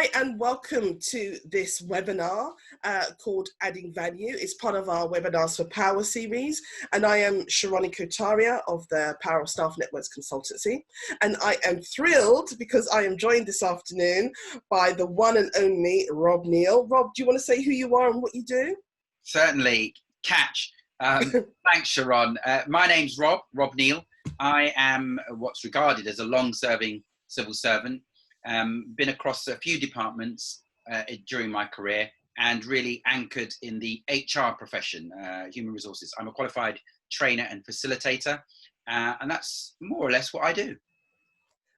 Hi and welcome to this webinar called Adding Value. It's part of our Webinars for Power series, and I am Cherron Inko-Tariah of the Power of Staff Networks Consultancy, and I am thrilled because I am joined this afternoon by the one and only Rob Neal. Rob, do you want to say who you are and what you do? Certainly, Catch. Thanks, Cherron. My name's Rob Neal. I am what's regarded as a long-serving civil servant. Been across a few departments during my career and really anchored in the HR profession, human resources. I'm a qualified trainer and facilitator, and that's more or less what I do.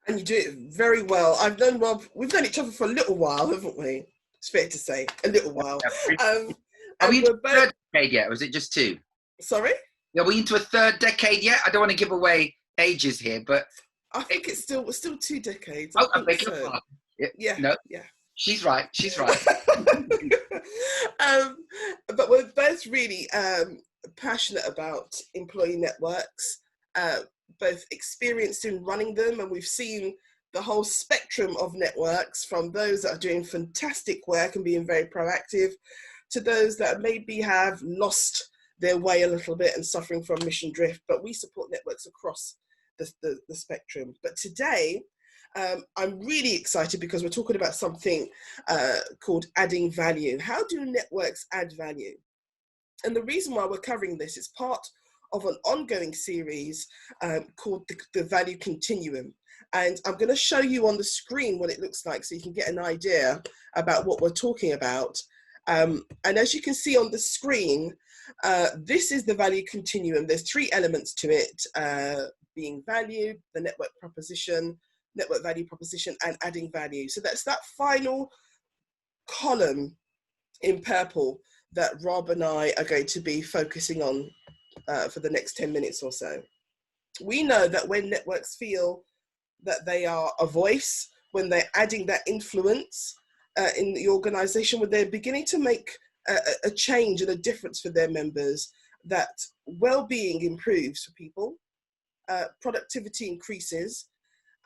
And you do it very well. I've known Rob, we've known each other for a little while, haven't we? It's fair to say, a little while. Are we into a third decade yet, or is it just two? Sorry? Are we into a third decade yet? I don't want to give away ages here, but I think it's still 2 decades. I beg your pardon. Yeah. No. Yeah. She's right. But we're both really passionate about employee networks, both experienced in running them, and we've seen the whole spectrum of networks, from those that are doing fantastic work and being very proactive to those that maybe have lost their way a little bit and suffering from mission drift. But we support networks across the spectrum. But today, I'm really excited because we're talking about something called adding value. How do networks add value? And the reason why we're covering this is part of an ongoing series called the Value Continuum. And I'm going to show you on the screen what it looks like so you can get an idea about what we're talking about. And as you can see on the screen, this is the Value Continuum. There's 3 elements to it, being value, the network proposition, network value proposition, and adding value. So that's that final column in purple that Rob and I are going to be focusing on for the next 10 minutes or so. We know that when networks feel that they are a voice, when they're adding that influence in the organization, when they're beginning to make a change and a difference for their members, that well-being improves for people, productivity increases,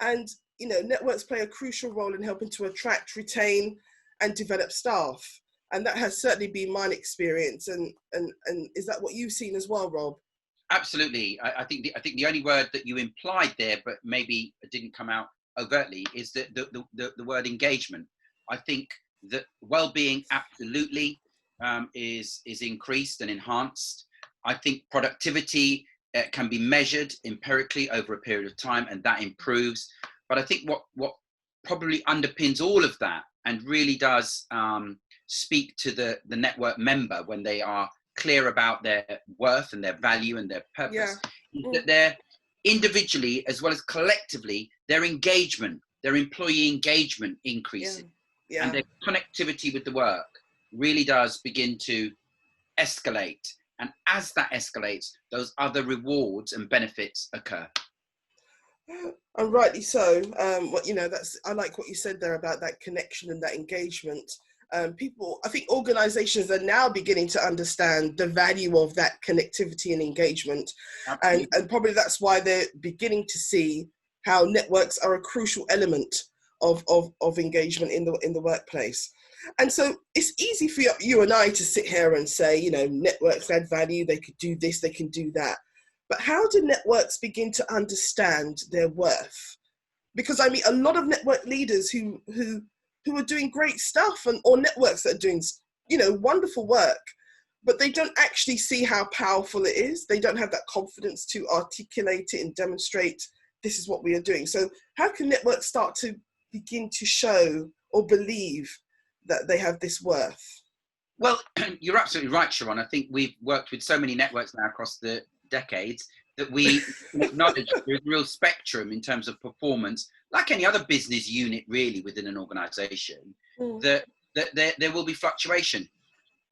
and networks play a crucial role in helping to attract, retain, and develop staff. And that has certainly been my experience. And is that what you've seen as well, Rob? Absolutely. I think the only word that you implied there, but maybe it didn't come out overtly, is the word engagement. I think that well-being absolutely is increased and enhanced. I think productivity can be measured empirically over a period of time, and that improves. But I think what probably underpins all of that and really does speak to the network member when they are clear about their worth and their value and their purpose, is that they're individually as well as collectively, their engagement, their employee engagement increases. And their connectivity with the work really does begin to escalate. And as that escalates, those other rewards and benefits occur. And rightly so. I like what you said there about that connection and that engagement. I think organizations are now beginning to understand the value of that connectivity and engagement. And probably that's why they're beginning to see how networks are a crucial element of engagement in the workplace. And so it's easy for you and I to sit here and say, networks add value, they could do this, they can do that. But how do networks begin to understand their worth? Because I meet a lot of network leaders who are doing great stuff, or networks that are doing, wonderful work, but they don't actually see how powerful it is. They don't have that confidence to articulate it and demonstrate this is what we are doing. So how can networks start to begin to show or believe that they have this worth? Well, you're absolutely right, Cherron. I think we've worked with so many networks now across the decades that we acknowledge there's a real spectrum in terms of performance, like any other business unit really within an organization, that there will be fluctuation.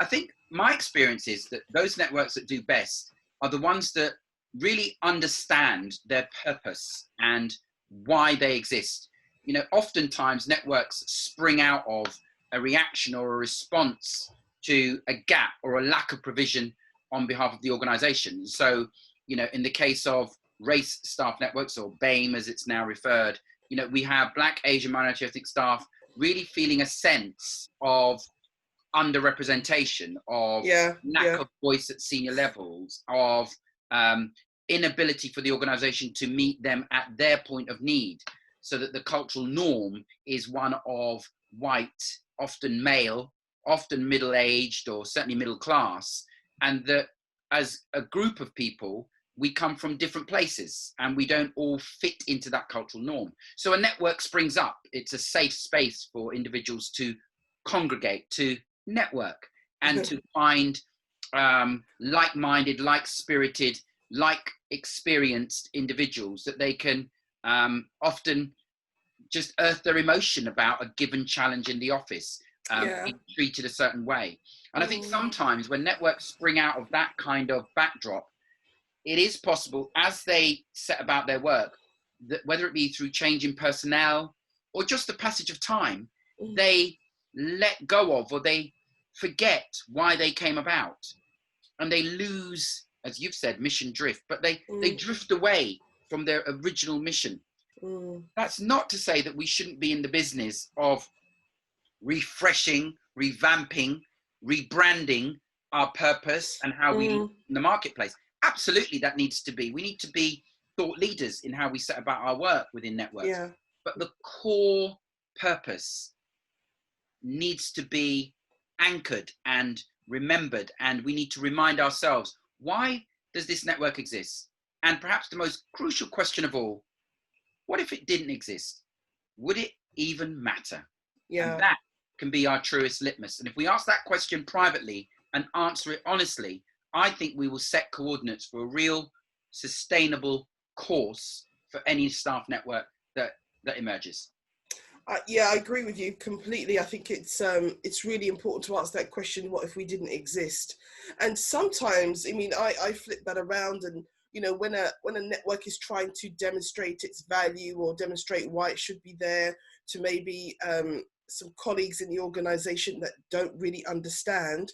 I think my experience is that those networks that do best are the ones that really understand their purpose and why they exist. Oftentimes networks spring out of a reaction or a response to a gap or a lack of provision on behalf of the organization. So, in the case of race staff networks, or BAME as it's now referred, we have Black, Asian, minority ethnic staff really feeling a sense of underrepresentation, of lack of voice at senior levels, of inability for the organization to meet them at their point of need, so that the cultural norm is one of white, often male, often middle-aged, or certainly middle class, and that as a group of people, we come from different places and we don't all fit into that cultural norm. So a network springs up. It's a safe space for individuals to congregate, to network, and to find like-minded, like-spirited, like-experienced individuals that they can often just earth their emotion about a given challenge in the office, being treated a certain way. And I think sometimes when networks spring out of that kind of backdrop, it is possible, as they set about their work, that whether it be through change in personnel or just the passage of time, they let go of, or they forget why they came about, and they lose, as you've said, mission drift, but they drift away from their original mission. That's not to say that we shouldn't be in the business of refreshing, revamping, rebranding our purpose and how we look in the marketplace. Absolutely, that needs to be. We need to be thought leaders in how we set about our work within networks. But the core purpose needs to be anchored and remembered, and we need to remind ourselves, why does this network exist? And perhaps the most crucial question of all, what if it didn't exist? Would it even matter? And that can be our truest litmus. And if we ask that question privately and answer it honestly, I think we will set coordinates for a real sustainable course for any staff network that emerges. I agree with you completely. I think it's really important to ask that question, what if we didn't exist? And sometimes, I mean, I flip that around, and you know, when a network is trying to demonstrate its value or demonstrate why it should be there to maybe some colleagues in the organization that don't really understand,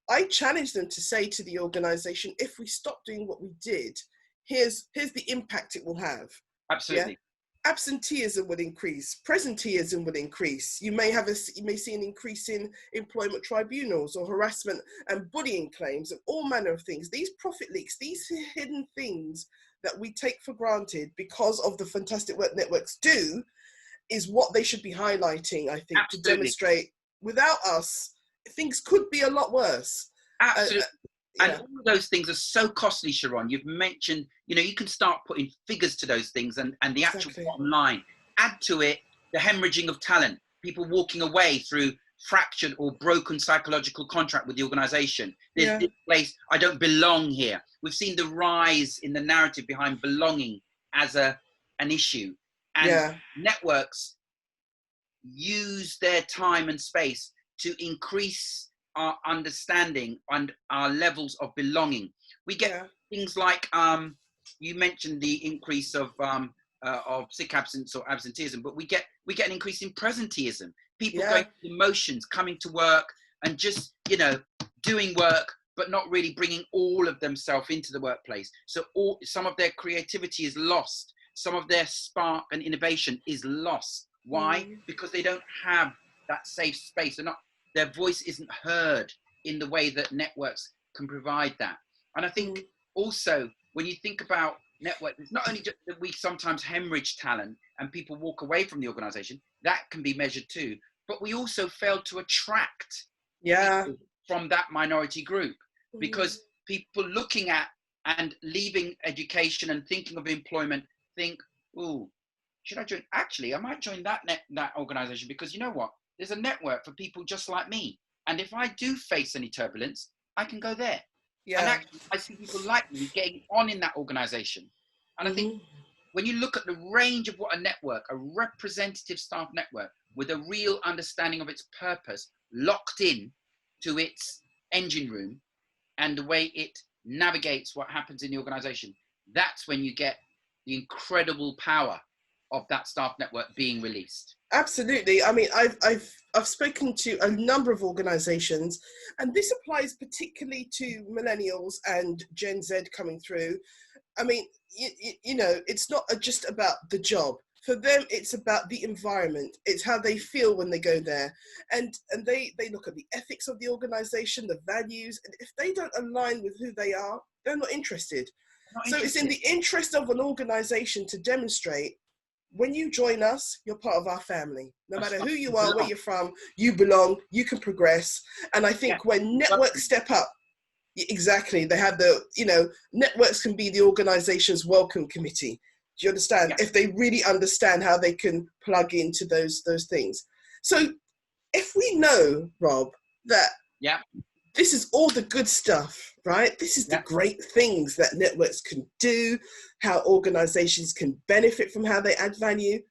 I challenge them to say to the organization, if we stop doing what we did, here's the impact it will have. Absolutely. Yeah? Absenteeism will increase, presenteeism will increase. You may see an increase in employment tribunals or harassment and bullying claims and all manner of things. These profit leaks, these hidden things that we take for granted because of the fantastic work networks do, is what they should be highlighting, I think. Absolutely. To demonstrate without us, things could be a lot worse. Absolutely. And all of those things are so costly, Cherron. You've mentioned, you know, you can start putting figures to those things and the actual bottom line. Add to it the hemorrhaging of talent, people walking away through fractured or broken psychological contract with the organization. There's this place, I don't belong here. We've seen the rise in the narrative behind belonging as an issue. And networks use their time and space to increase our understanding and our levels of belonging. We get things like, you mentioned the increase of sick absence or absenteeism, but we get an increase in presenteeism. People going through the motions, coming to work and just, you know, doing work, but not really bringing all of themselves into the workplace. So some of their creativity is lost. Some of their spark and innovation is lost. Why? Because they don't have that safe space. Their voice isn't heard in the way that networks can provide that. And I think also, when you think about networks, it's not only just that we sometimes hemorrhage talent and people walk away from the organization, that can be measured too, but we also fail to attract people from that minority group, because people looking at and leaving education and thinking of employment think, oh, should I join? Actually, I might join that organization, because you know what? There's a network for people just like me. And if I do face any turbulence, I can go there. And actually, I see people like me getting on in that organization. And I think when you look at the range of what a network, a representative staff network with a real understanding of its purpose, locked in to its engine room and the way it navigates what happens in the organization, that's when you get the incredible power of that staff network being released. Absolutely. I mean, I've spoken to a number of organizations, and this applies particularly to millennials and Gen Z coming through. I mean, you know, it's not just about the job. For them, it's about the environment. It's how they feel when they go there. And they look at the ethics of the organization, the values. And if they don't align with who they are, they're not interested. Not So it's in interested. the interest of an organization to demonstrate, when you join us, you're part of our family. No matter who you are, where you're from, you belong, you can progress. And I think when networks step up, exactly, they have the, networks can be the organization's welcome committee. Do you understand? If they really understand how they can plug into those things. So if we know, Rob, that this is all the good stuff, right? This is the great things that networks can do, how organizations can benefit from how they add value.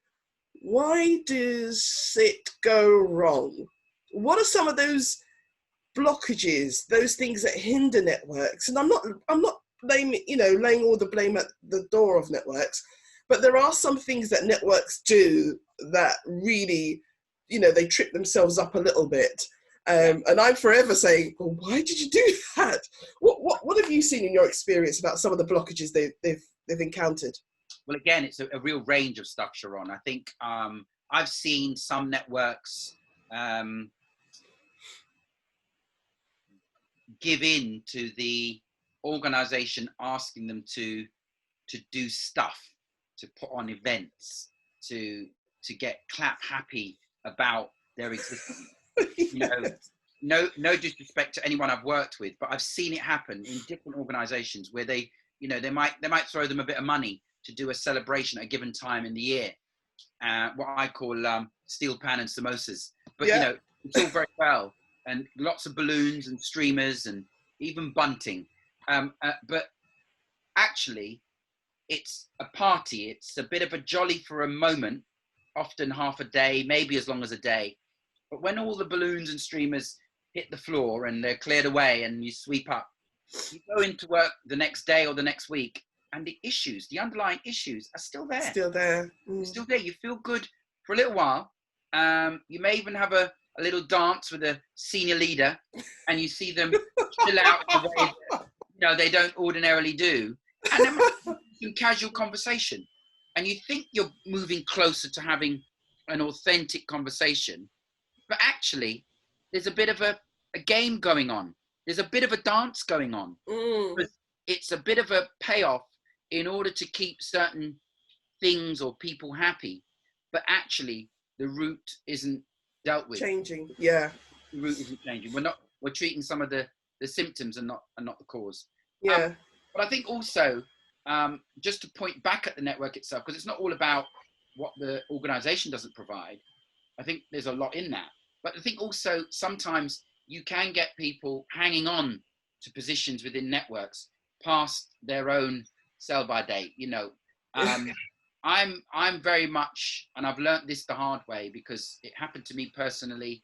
Why does it go wrong? What are some of those blockages, those things that hinder networks? And I'm not laying all the blame at the door of networks, but there are some things that networks do that really, they trip themselves up a little bit. And I'm forever saying, well, why did you do that? What have you seen in your experience about some of the blockages they've encountered? Well, again, it's a real range of stuff, Cherron. I think I've seen some networks give in to the organization asking them to do stuff, to put on events, to get clap happy about their existence. No disrespect to anyone I've worked with, but I've seen it happen in different organizations where they might throw them a bit of money to do a celebration at a given time in the year, what I call steel pan and samosas. But it's all very well, and lots of balloons and streamers and even bunting. But actually, it's a party. It's a bit of a jolly for a moment, often half a day, maybe as long as a day. But when all the balloons and streamers hit the floor and they're cleared away and you sweep up, you go into work the next day or the next week, and the underlying issues are still there. Still there. Still there. You feel good for a little while. You may even have a little dance with a senior leader, and you see them chill out in a way that, they don't ordinarily do. And then some casual conversation. And you think you're moving closer to having an authentic conversation, but actually there's a bit of a game going on. There's a bit of a dance going on. It's a bit of a payoff in order to keep certain things or people happy, but actually the root isn't dealt with. Changing, yeah. The root isn't changing. We're treating some of the symptoms and not the cause. Yeah. But I think also, just to point back at the network itself, because it's not all about what the organization doesn't provide. I think there's a lot in that. But I think also sometimes you can get people hanging on to positions within networks past their own sell-by date. I'm very much, and I've learnt this the hard way because it happened to me personally.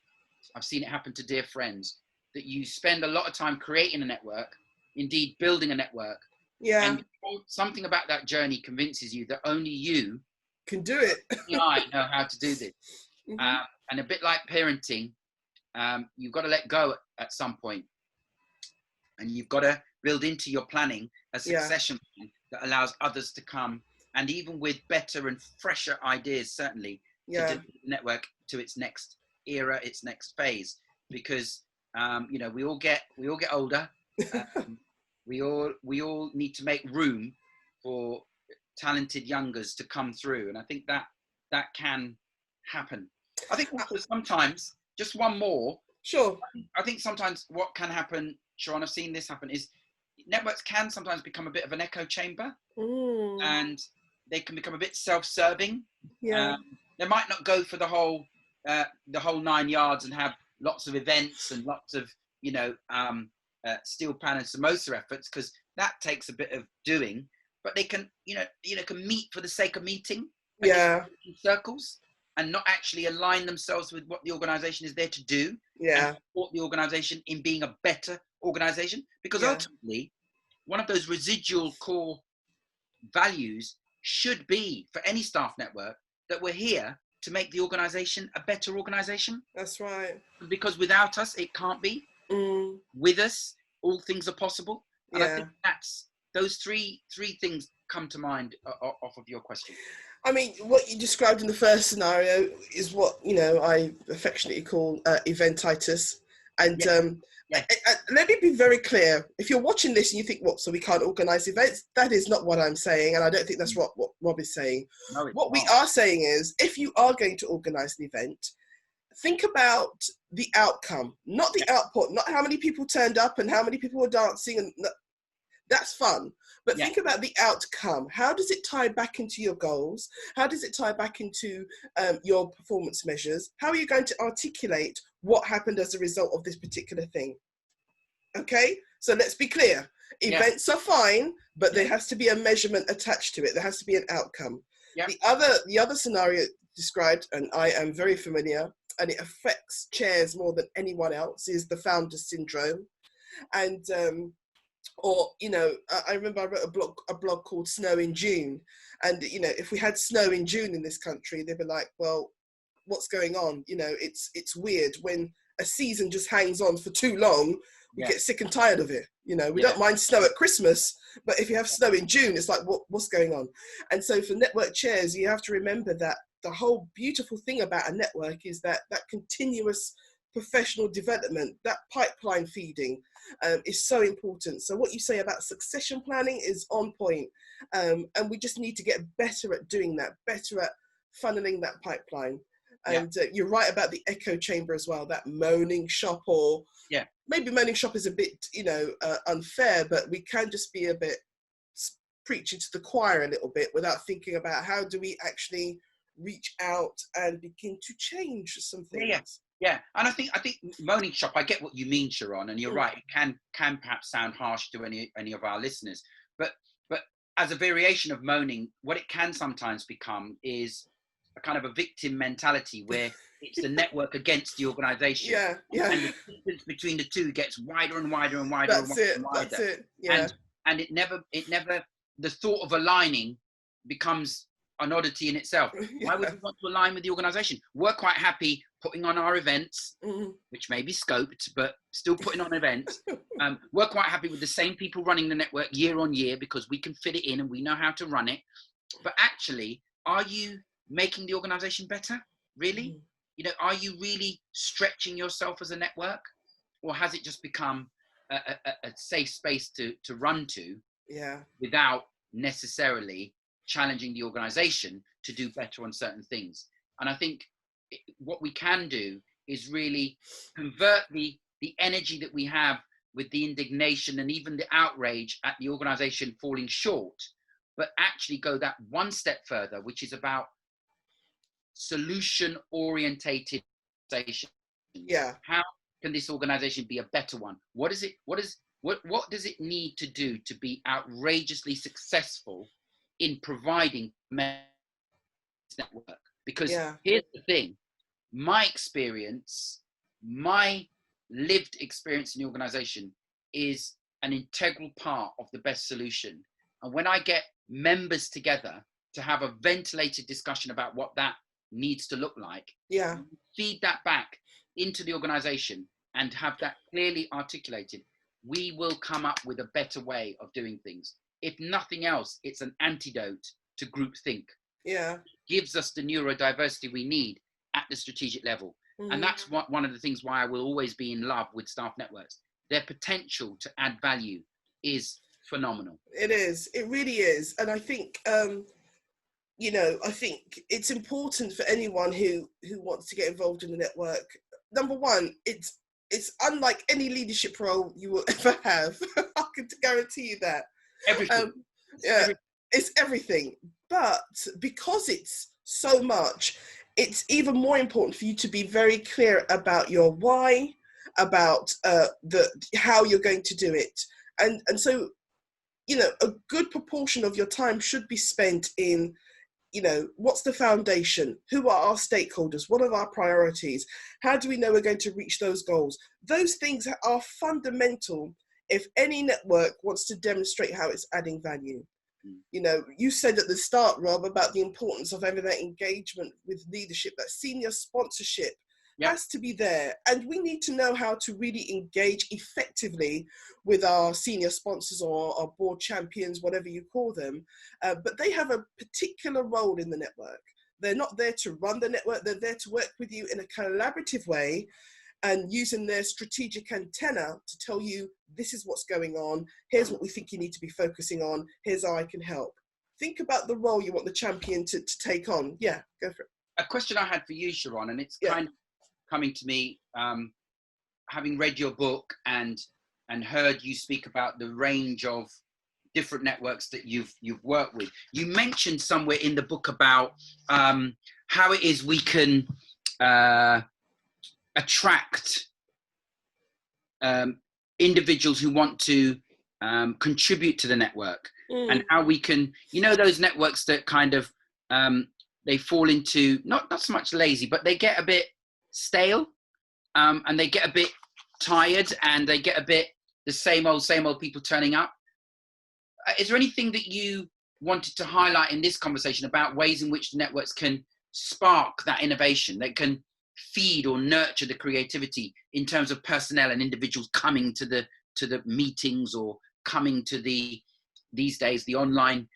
I've seen it happen to dear friends, that you spend a lot of time creating a network, indeed building a network. Yeah. And something about that journey convinces you that only you can do it. I know how to do this. And a bit like parenting, you've got to let go at some point, and you've got to build into your planning a succession plan that allows others to come, and even with better and fresher ideas, certainly, to do the network to its next era, its next phase. Because we all get older. We all need to make room for talented youngers to come through, and I think that can happen. I think also sometimes, just one more. Sure. I think sometimes what can happen, Cherron, I've seen this happen, is networks can sometimes become a bit of an echo chamber, and they can become a bit self-serving. Yeah. They might not go for the whole 9 yards and have lots of events and lots of steel pan and samosa efforts, because that takes a bit of doing. But they can can meet for the sake of meeting. In circles, and not actually align themselves with what the organization is there to do. And support the organization in being a better organization, because ultimately one of those residual core values should be, for any staff network, that we're here to make the organization a better organization. That's right. Because without us, it can't be. With us, all things are possible. And I think those three things come to mind off of your question. I mean, what you described in the first scenario is what, you know, I affectionately call eventitis. And let me be very clear. If you're watching this and you think, what, so we can't organise events? That is not what I'm saying. And I don't think that's what Rob is saying. No, what we are saying is, if you are going to organise an event, think about the outcome, not the output, not how many people turned up and how many people were dancing. And that's fun. But think about the outcome. How does it tie back into your goals? How does it tie back into your performance measures? How are you going to articulate what happened as a result of this particular thing? Okay, so let's be clear. Events are fine, but there has to be a measurement attached to it. There has to be an outcome. The other scenario described, and I am very familiar, and it affects chairs more than anyone else, is the founder syndrome. And or, you know, I remember I wrote a blog called Snow in June. And, you know, if we had snow in June in this country, they'd be like, well, what's going on? You know, it's weird when a season just hangs on for too long. We get sick and tired of it. You know, we don't mind snow at Christmas, but if you have snow in June, it's like, what's going on? And so for network chairs, you have to remember that the whole beautiful thing about a network is that continuous professional development, that pipeline feeding is so important. So what you say about succession planning is on point. And we just need to get better at doing that, better at funneling that pipeline. And you're right about the echo chamber as well, that moaning shop, or maybe moaning shop is a bit, you know, unfair, but we can just be a bit preaching to the choir a little bit without thinking about how do we actually reach out and begin to change some things. Yeah, and I think moaning shop, I get what you mean, Cherron, and you're right. It can perhaps sound harsh to any of our listeners, but as a variation of moaning, what it can sometimes become is a kind of a victim mentality where it's the network against the organisation. And the distance between the two gets wider and wider and wider. That's it. Yeah. And it never. The thought of aligning becomes an oddity in itself. Why would we want to align with the organisation? We're quite happy putting on our events, which may be scoped, but still putting on events. We're quite happy with the same people running the network year on year because we can fit it in and we know how to run it. But actually, are you making the organisation better? Really? You know, are you really stretching yourself as a network? Or has it just become a safe space to run to without necessarily challenging the organisation to do better on certain things? And I think what we can do is really convert the energy that we have with the indignation and even the outrage at the organisation falling short, but actually go that one step further, which is about solution orientated organization. How can this organisation be a better one? What does it need to do to be outrageously successful in providing network? Because here's the thing, my experience, my lived experience in the organisation is an integral part of the best solution. And when I get members together to have a ventilated discussion about what that needs to look like, feed that back into the organisation and have that clearly articulated, we will come up with a better way of doing things. If nothing else, it's an antidote to groupthink. It gives us the neurodiversity we need at the strategic level. And that's one of the things why I will always be in love with staff networks. Their potential to add value is phenomenal. It is. It really is. And I think, you know, I think it's important for anyone who wants to get involved in the network. Number one, it's unlike any leadership role you will ever have. I can guarantee you that. Everything. It's everything. But because it's so much, it's even more important for you to be very clear about your why, about how you're going to do it. And so, you know, a good proportion of your time should be spent in, you know, what's the foundation? Who are our stakeholders? What are our priorities? How do we know we're going to reach those goals? Those things are fundamental if any network wants to demonstrate how it's adding value. You know, you said at the start, Rob, about the importance of having that engagement with leadership, that senior sponsorship has to be there. And we need to know how to really engage effectively with our senior sponsors or our board champions, whatever you call them. But they have a particular role in the network. They're not there to run the network. They're there to work with you in a collaborative way and using their strategic antenna to tell you, this is what's going on. Here's what we think you need to be focusing on. Here's how I can help. Think about the role you want the champion to take on. Yeah, go for it. A question I had for you, Cherron, and it's kind of coming to me, having read your book and heard you speak about the range of different networks that you've worked with. You mentioned somewhere in the book about how it is we can attract individuals who want to contribute to the network, and how we can, those networks that kind of they fall into not so much lazy, but they get a bit stale, and they get a bit tired, and they get a bit the same old people turning up. Is there anything that you wanted to highlight in this conversation about ways in which the networks can spark that innovation, that can feed or nurture the creativity in terms of personnel and individuals coming to the meetings, or coming to these days the online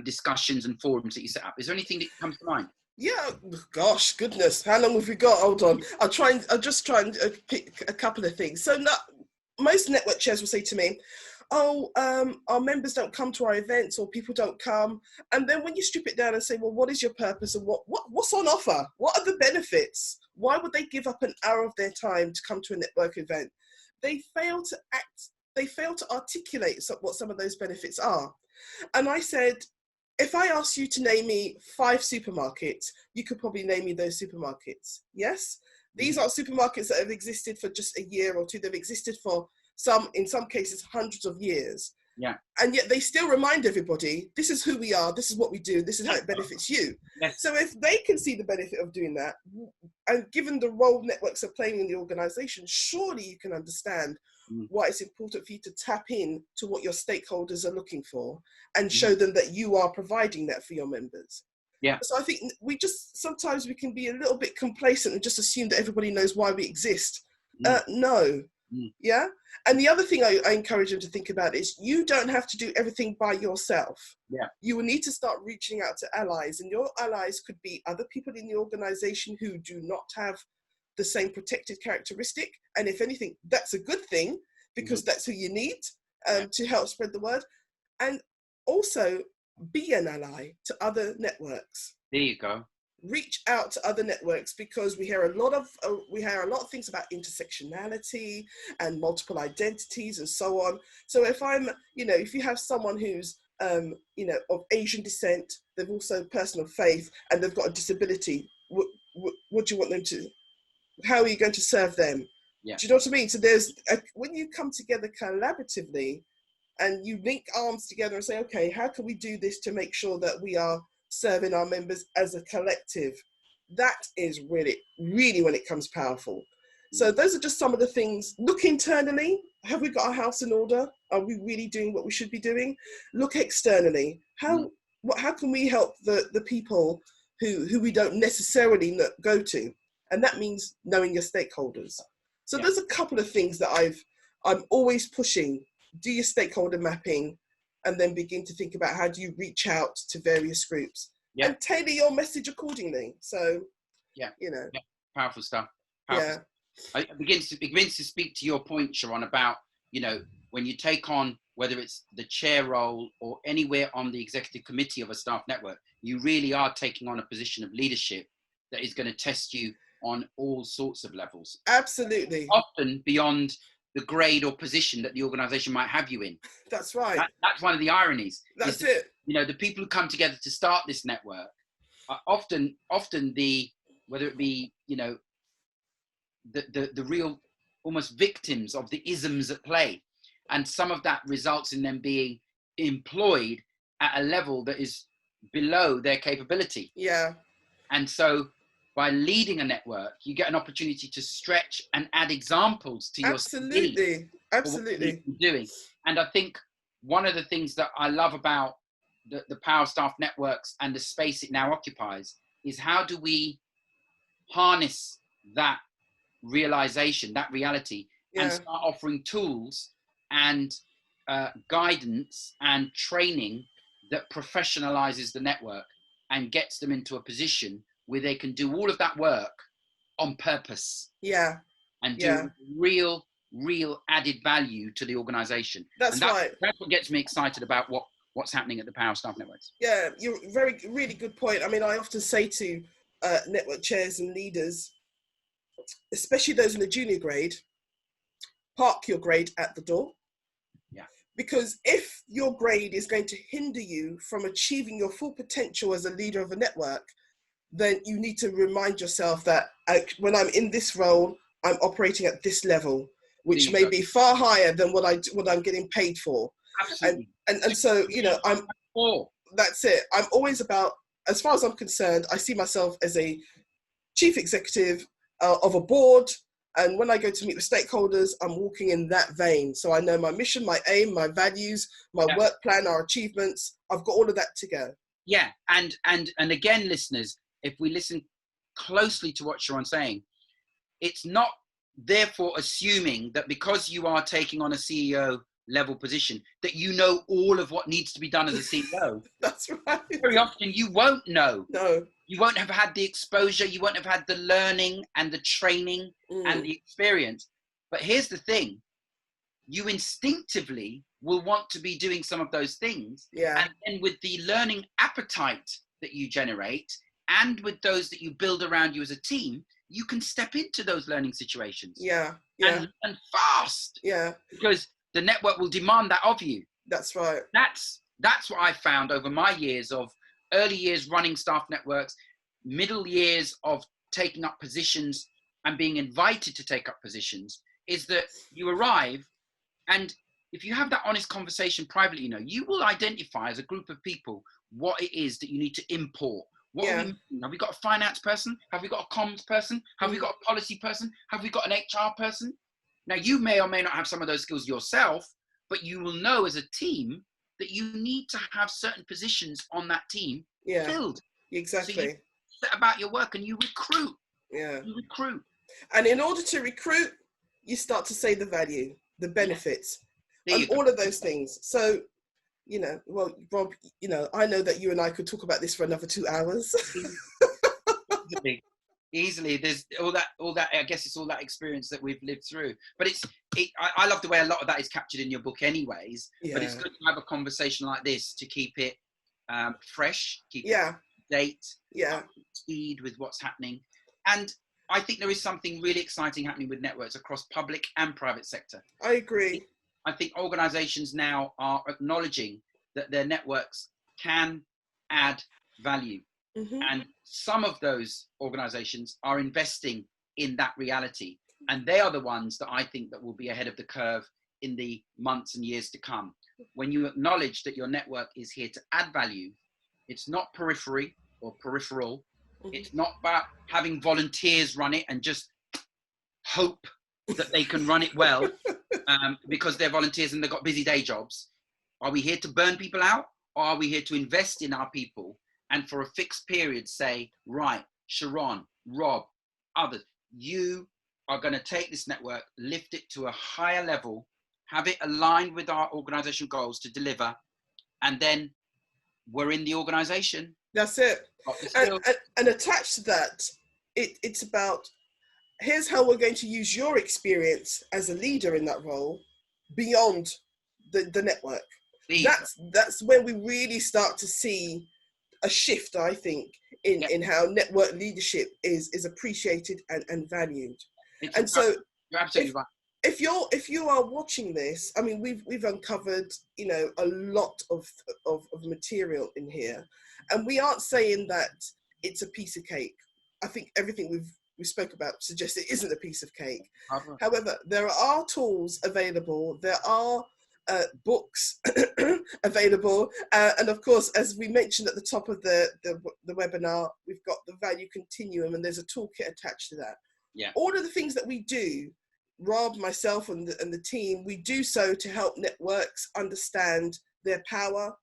discussions and forums that you set up? Is there anything that comes to mind? Yeah, gosh, goodness, how long have we got? Hold on, I'll just try and pick a couple of things. So most network chairs will say to me, our members don't come to our events, or people don't come. And then when you strip it down and say, well, what is your purpose, and what's on offer? What are the benefits? Why would they give up an hour of their time to come to a network event? They fail to articulate what some of those benefits are. And I said, if I asked you to name me 5 supermarkets, you could probably name me those supermarkets. Yes? These are supermarkets that have existed for just a year or two. They've existed for in some cases, hundreds of years. Yeah. And yet they still remind everybody, this is who we are, this is what we do, this is how it benefits you. Yes. So if they can see the benefit of doing that, and given the role networks are playing in the organization, surely you can understand why it's important for you to tap in to what your stakeholders are looking for, and show them that you are providing that for your members. Yeah. So I think sometimes we can be a little bit complacent and just assume that everybody knows why we exist. No. Yeah. And the other thing I encourage them to think about is, you don't have to do everything by yourself. Yeah. You will need to start reaching out to allies, and your allies could be other people in the organization who do not have the same protected characteristic. And if anything, that's a good thing, because that's who you need to help spread the word. And also be an ally to other networks. There you go. Reach out to other networks, because we hear a lot of things about intersectionality and multiple identities and so on. So if you have someone who's of Asian descent, they've also person of faith, and they've got a disability, what do you want them to? How are you going to serve them? Yeah. Do you know what I mean? So when you come together collaboratively and you link arms together and say, okay, how can we do this to make sure that we are serving our members as a collective? That is really, really when it comes powerful. So those are just some of the things. Look internally. Have we got our house in order? Are we really doing what we should be doing? Look externally. How can we help the people who we don't necessarily go to? And that means knowing your stakeholders. So there's a couple of things that I'm always pushing. Do your stakeholder mapping, and then begin to think about how do you reach out to various groups and tailor your message accordingly. So, powerful stuff. It begins to speak to your point, Cherron, about, when you take on, whether it's the chair role or anywhere on the executive committee of a staff network, you really are taking on a position of leadership that is going to test you on all sorts of levels. Absolutely. Often beyond the grade or position that the organization might have you in. That's right. That's one of the ironies. That's it. The people who come together to start this network are often whether it be, the real almost victims of the isms at play. And some of that results in them being employed at a level that is below their capability. Yeah. And so by leading a network, you get an opportunity to stretch and add examples to your CV. Absolutely. Doing. And I think one of the things that I love about the Power Staff networks and the space it now occupies is, how do we harness that realization, that reality, and Yeah. start offering tools and guidance and training that professionalizes the network and gets them into a position where they can do all of that work on purpose Yeah. and Yeah. do real added value to the organization. That's And right. that's what gets me excited about what's happening at the Power Staff Networks. Yeah, you're really good point. I mean, I often say to network chairs and leaders, especially those in the junior grade, park your grade at the door. Yeah. Because if your grade is going to hinder you from achieving your full potential as a leader of a network, then you need to remind yourself that when I'm in this role, I'm operating at this level, which may be far higher than what I'm getting paid for. Absolutely. And so, you know, that's it. I'm always about, as far as I'm concerned, I see myself as a chief executive of a board. And when I go to meet with stakeholders, I'm walking in that vein. So I know my mission, my aim, my values, my work plan, our achievements. I've got all of that to go. Yeah. And again, listeners, if we listen closely to what Cherron's saying, it's not therefore assuming that because you are taking on a CEO level position that you know all of what needs to be done as a CEO. That's right. Very often you won't know. No. You won't have had the exposure, you won't have had the learning and the training and the experience. But here's the thing, you instinctively will want to be doing some of those things. Yeah. And then with the learning appetite that you generate and with those that you build around you as a team, you can step into those learning situations. Yeah. Yeah. And fast. Yeah. Because the network will demand that of you. That's right. That's what I found over my years of early years running staff networks, middle years of taking up positions and being invited to take up positions, is that you arrive and if you have that honest conversation privately, you know, you will identify as a group of people what it is that you need to import. What are we missing? Have we got a finance person? Have we got a comms person? Have we got a policy person? Have we got an HR person? Now, you may or may not have some of those skills yourself, but you will know as a team that you need to have certain positions on that team filled. Exactly. So you set about your work and you recruit. Yeah. You recruit. And in order to recruit, you start to say the value, the benefits, and all of those things. So, you know, well, Rob, you know, I know that you and I could talk about this for another 2 hours. Easily. There's all that, I guess it's all that experience that we've lived through. But I love the way a lot of that is captured in your book anyways. Yeah. But it's good to have a conversation like this to keep it fresh, keep it up to date, up to speed with what's happening. And I think there is something really exciting happening with networks across public and private sector. I agree. I think organizations now are acknowledging that their networks can add value. Mm-hmm. And some of those organizations are investing in that reality. And they are the ones that I think that will be ahead of the curve in the months and years to come. When you acknowledge that your network is here to add value, it's not periphery or peripheral. Mm-hmm. It's not about having volunteers run it and just hope that they can run it well because they're volunteers and they've got busy day jobs. Are we here to burn people out, or are we here to invest in our people and for a fixed period say, right, Cherron, Rob, others, you are going to take this network, lift it to a higher level, have it aligned with our organizational goals to deliver, and then we're in the organization. That's it. And attached to that, it's about, here's how we're going to use your experience as a leader in that role beyond the network. That's when we really start to see a shift, I think, in how network leadership is appreciated and valued. And so you're absolutely right. If you are watching this, I mean, we've uncovered, you know, a lot of material in here, and we aren't saying that it's a piece of cake. I think everything we spoke about suggests it isn't a piece of cake. Uh-huh. However, there are tools available. There are books available, and of course, as we mentioned at the top of the webinar, we've got the Value Continuum, and there's a toolkit attached to that. Yeah. All of the things that we do, Rob, myself, and the team, we do so to help networks understand their power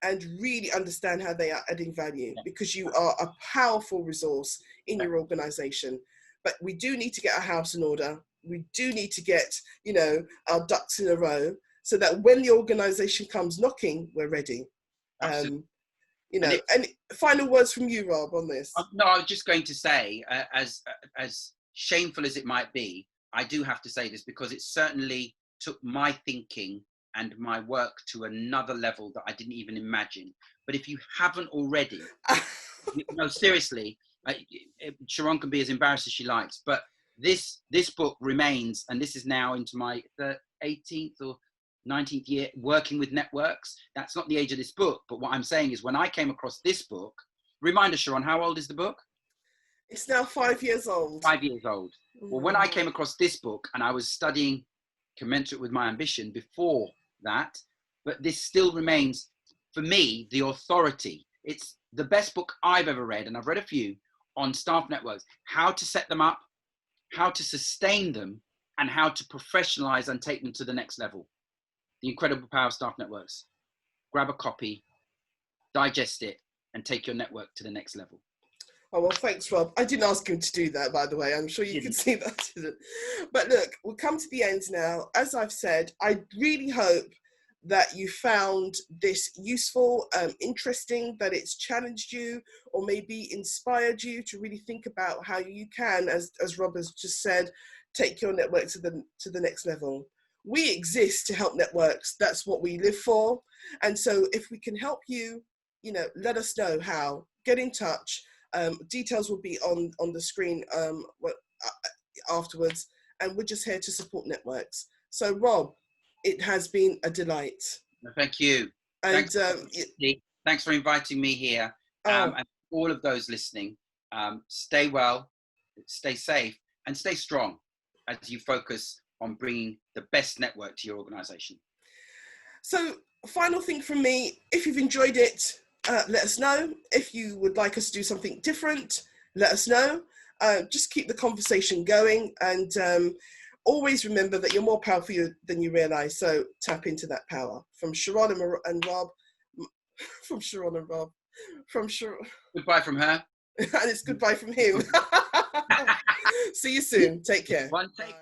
and really understand how they are adding value, because you are a powerful resource in your organization. but we do need to get our house in order. We do need to get, our ducks in a row so that when the organisation comes knocking, we're ready. Absolutely. And final words from you, Rob, on this. No, I was just going to say, as shameful as it might be, I do have to say this because it certainly took my thinking and my work to another level that I didn't even imagine. But if you haven't already, no, seriously, Cherron can be as embarrassed as she likes, but this book remains, and this is now into my 18th or 19th year working with networks. That's not the age of this book, but what I'm saying is when I came across this book, reminder, Cherron, how old is the book? It's now 5 years old. 5 years old. Well, when I came across this book, and I was studying commensurate with my ambition before that, but this still remains, for me, the authority. It's the best book I've ever read, and I've read a few, on staff networks, how to set them up, how to sustain them, and how to professionalize and take them to the next level. The Incredible Power of Staff Networks. Grab a copy, digest it, and take your network to the next level. Oh, well, thanks, Rob. I didn't ask him to do that, by the way. I'm sure you can see that I didn't. But look, we'll come to the end now. As I've said, I really hope that you found this useful, interesting, that it's challenged you or maybe inspired you to really think about how you can, as Rob has just said, take your network to the next level. We exist to help networks. That's what we live for. And so if we can help you, let us know how. Get in touch. Details will be on the screen afterwards. And we're just here to support networks. So Rob, it has been a delight. Thank you. And thanks for inviting me here. And all of those listening, stay well, stay safe, and stay strong as you focus on bringing the best network to your organization. So final thing from me, if you've enjoyed it, let us know. If you would like us to do something different, let us know. Just keep the conversation going, and always remember that you're more powerful than you realize. So tap into that power. From Cherron and Rob, from Cherron and Rob, from Cherron. Goodbye from her. And it's goodbye from him. See you soon. Take care. One take.